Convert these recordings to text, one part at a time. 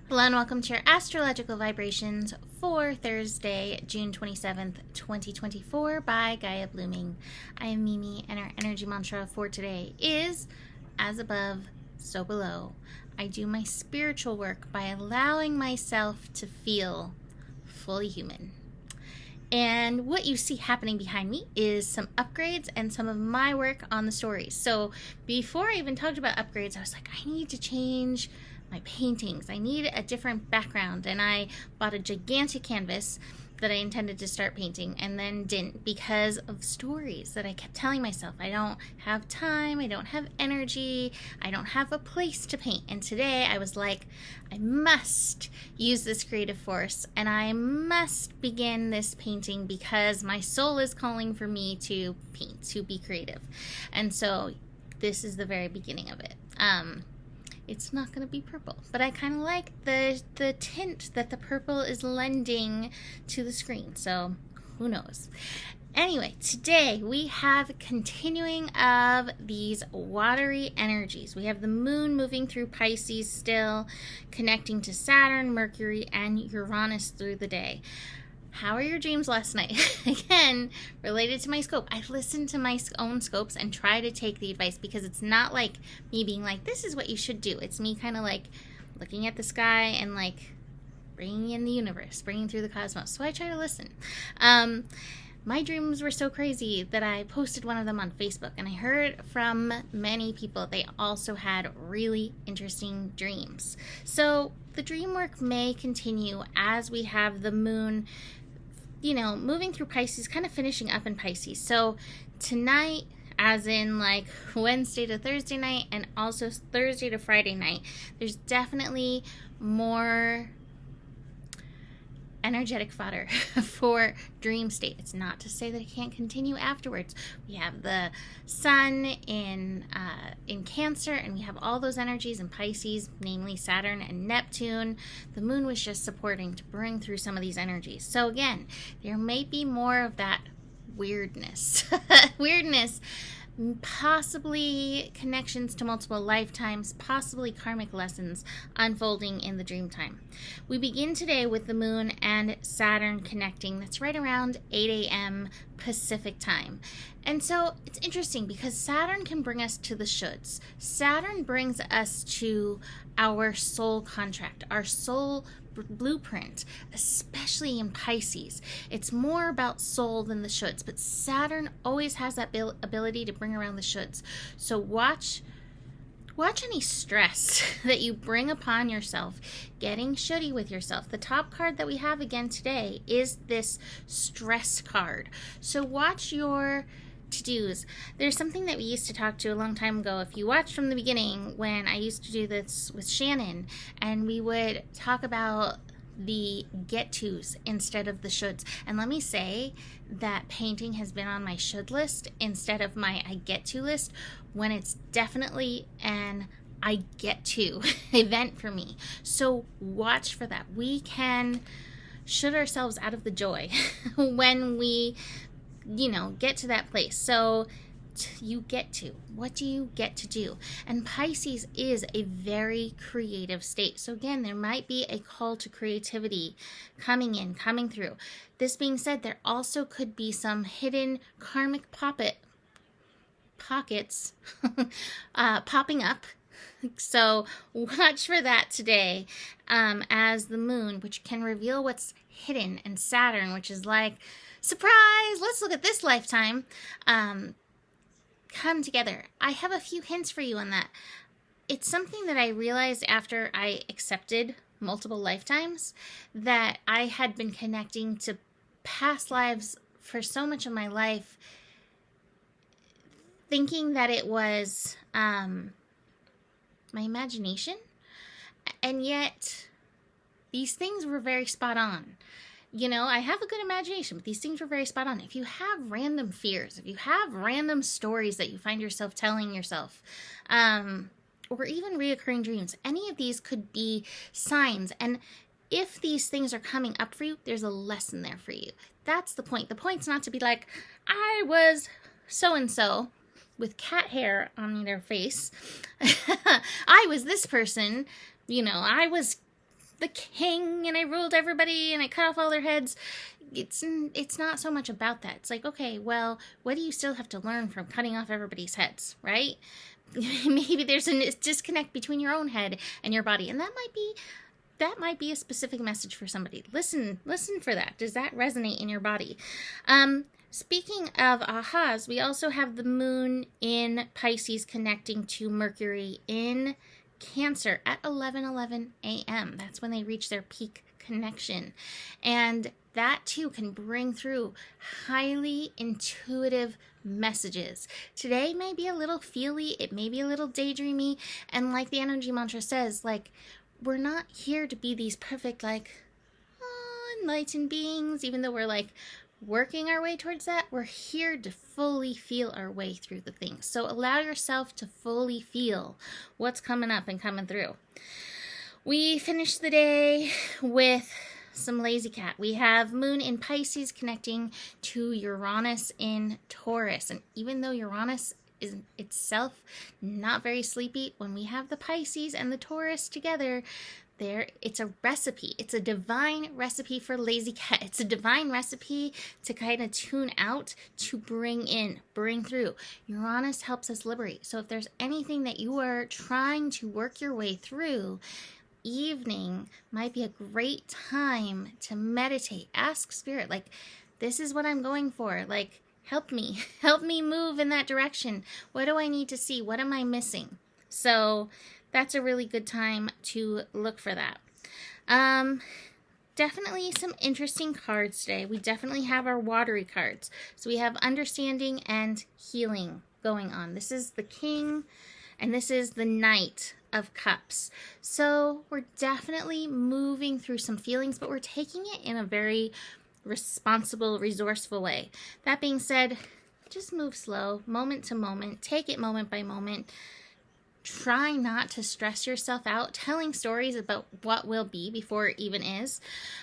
Hello and welcome to your astrological vibrations for Thursday, June 27th, 2024 by Gaia Blooming. I am Mimi and our energy mantra for today is as above, so below. I do my spiritual work by allowing myself to feel fully human. And what you see happening behind me is some upgrades and some of my work on the stories. So before I even talked about upgrades, I was like, I need to change my paintings. I need a different background. And I bought a gigantic canvas that I intended to start painting and then didn't because of stories that I kept telling myself. I don't have time, I don't have energy, I don't have a place to paint. And today I was like, I must use this creative force and I must begin this painting because my soul is calling for me to paint, to be creative. And so this is the very beginning of it. It's not going to be purple, but I kind of like the tint that the purple is lending to the screen, so who knows. Anyway, today we have continuing of these watery energies. We have the moon moving through Pisces still, connecting to Saturn, Mercury, and Uranus through the day. How are your dreams last night? Again, related to my scope. I listen to my own scopes and try to take the advice because it's not like me being like, this is what you should do. It's me kind of like looking at the sky and like bringing in the universe, bringing through the cosmos. So I try to listen. My dreams were so crazy that I posted one of them on Facebook and I heard from many people they also had really interesting dreams. So the dream work may continue as we have the moon moving through Pisces, kind of finishing up in Pisces. So tonight, as in like Wednesday to Thursday night and also Thursday to Friday night, there's definitely more energetic fodder for dream state. It's not to say that it can't continue afterwards. We have the sun in Cancer, and we have all those energies in Pisces, namely Saturn and Neptune. The moon was just supporting to bring through some of these energies. So again, there may be more of that weirdness. Possibly connections to multiple lifetimes, possibly karmic lessons unfolding in the dream time. We begin today with the moon and Saturn connecting. That's right around 8 a.m. Pacific time. And so it's interesting because Saturn can bring us to the shoulds. Saturn brings us to our soul contract, our soul blueprint, especially in Pisces. It's more about soul than the shoulds, but Saturn always has that ability to bring around the shoulds. So watch any stress that you bring upon yourself, getting shouldy with yourself. The top card that we have again today is this stress card. So watch your to-dos. There's something that we used to talk to a long time ago. If you watched from the beginning when I used to do this with Shannon, and we would talk about the get-tos instead of the shoulds. And let me say that painting has been on my should list instead of my I get to list, when it's definitely an I get to event for me. So watch for that. We can should ourselves out of the joy when we get to that place. So what do you get to do? And Pisces is a very creative state. So again, there might be a call to creativity coming through. This being said, there also could be some hidden karmic pockets popping up. So watch for that today, as the moon, which can reveal what's hidden, and Saturn, which is like, surprise, let's look at this lifetime, come together. I have a few hints for you on that. It's something that I realized after I accepted multiple lifetimes, that I had been connecting to past lives for so much of my life, thinking that it was my imagination, and yet these things were very spot on. I have a good imagination, but these things were very spot on. If you have random fears, if you have random stories that you find yourself telling yourself, or even reoccurring dreams, any of these could be signs. And if these things are coming up for you, there's a lesson there for you. That's the point. The point's not to be like, I was so-and-so with cat hair on their face. I was this person, I was the king and I ruled everybody and I cut off all their heads. It's not so much about that. It's like, okay, well, what do you still have to learn from cutting off everybody's heads, right? Maybe there's a disconnect between your own head and your body, and that might be a specific message for somebody. Listen for that. Does that resonate in your body? Speaking of ahas, we also have the moon in Pisces connecting to Mercury in Cancer at 11:11 a.m. That's when they reach their peak connection. And that too can bring through highly intuitive messages. Today may be a little feely, it may be a little daydreamy, and like the energy mantra says, like, we're not here to be these perfect, like, enlightened beings, even though we're like working our way towards that. We're here to fully feel our way through the things. So allow yourself to fully feel what's coming up and coming through. We finished the day with some lazy cat. We have moon in Pisces connecting to Uranus in Taurus. And even though Uranus is itself not very sleepy, when we have the Pisces and the Taurus together, it's a recipe. It's a divine recipe for lazy cat. It's a divine recipe to kind of tune out, to bring through. Uranus helps us liberate. So if there's anything that you are trying to work your way through, evening might be a great time to meditate. Ask spirit, like, this is what I'm going for. Like, help me move in that direction. What do I need to see? What am I missing? So that's a really good time to look for that. Definitely some interesting cards today. We definitely have our watery cards. So we have understanding and healing going on. This is the King, and this is the Knight of Cups. So we're definitely moving through some feelings, but we're taking it in a very responsible, resourceful way. That being said, just move slow, moment to moment. Take it moment by moment. Try not to stress yourself out telling stories about what will be before it even is.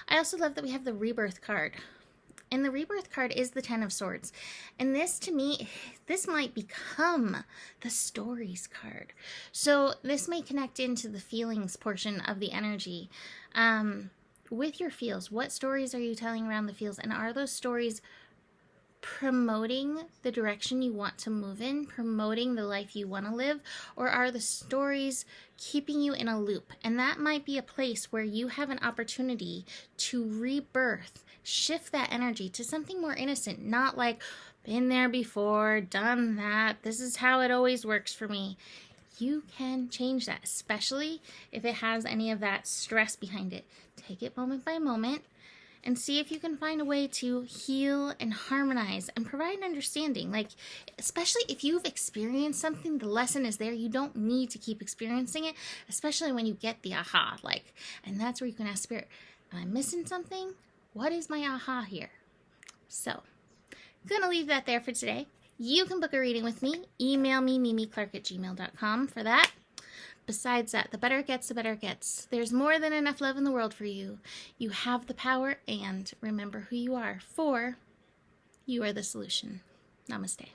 I also love that we have the Rebirth card. And the Rebirth card is the Ten of Swords. And this, to me, this might become the Stories card. So this may connect into the feelings portion of the energy. With your feels, what stories are you telling around the feels? And are those stories promoting the direction you want to move in, promoting the life you want to live, or are the stories keeping you in a loop? And that might be a place where you have an opportunity to rebirth, shift that energy to something more innocent, not like, been there before, done that, this is how it always works for me. You can change that, especially if it has any of that stress behind it. Take it moment by moment and see if you can find a way to heal and harmonize and provide an understanding. Like, especially if you've experienced something, the lesson is there. You don't need to keep experiencing it, especially when you get the aha. Like, and that's where you can ask spirit, am I missing something? What is my aha here? So, gonna leave that there for today. You can book a reading with me. Email me, mimiclark@gmail.com for that. Besides that, the better it gets, the better it gets. There's more than enough love in the world for you. You have the power, and remember who you are, for you are the solution. Namaste.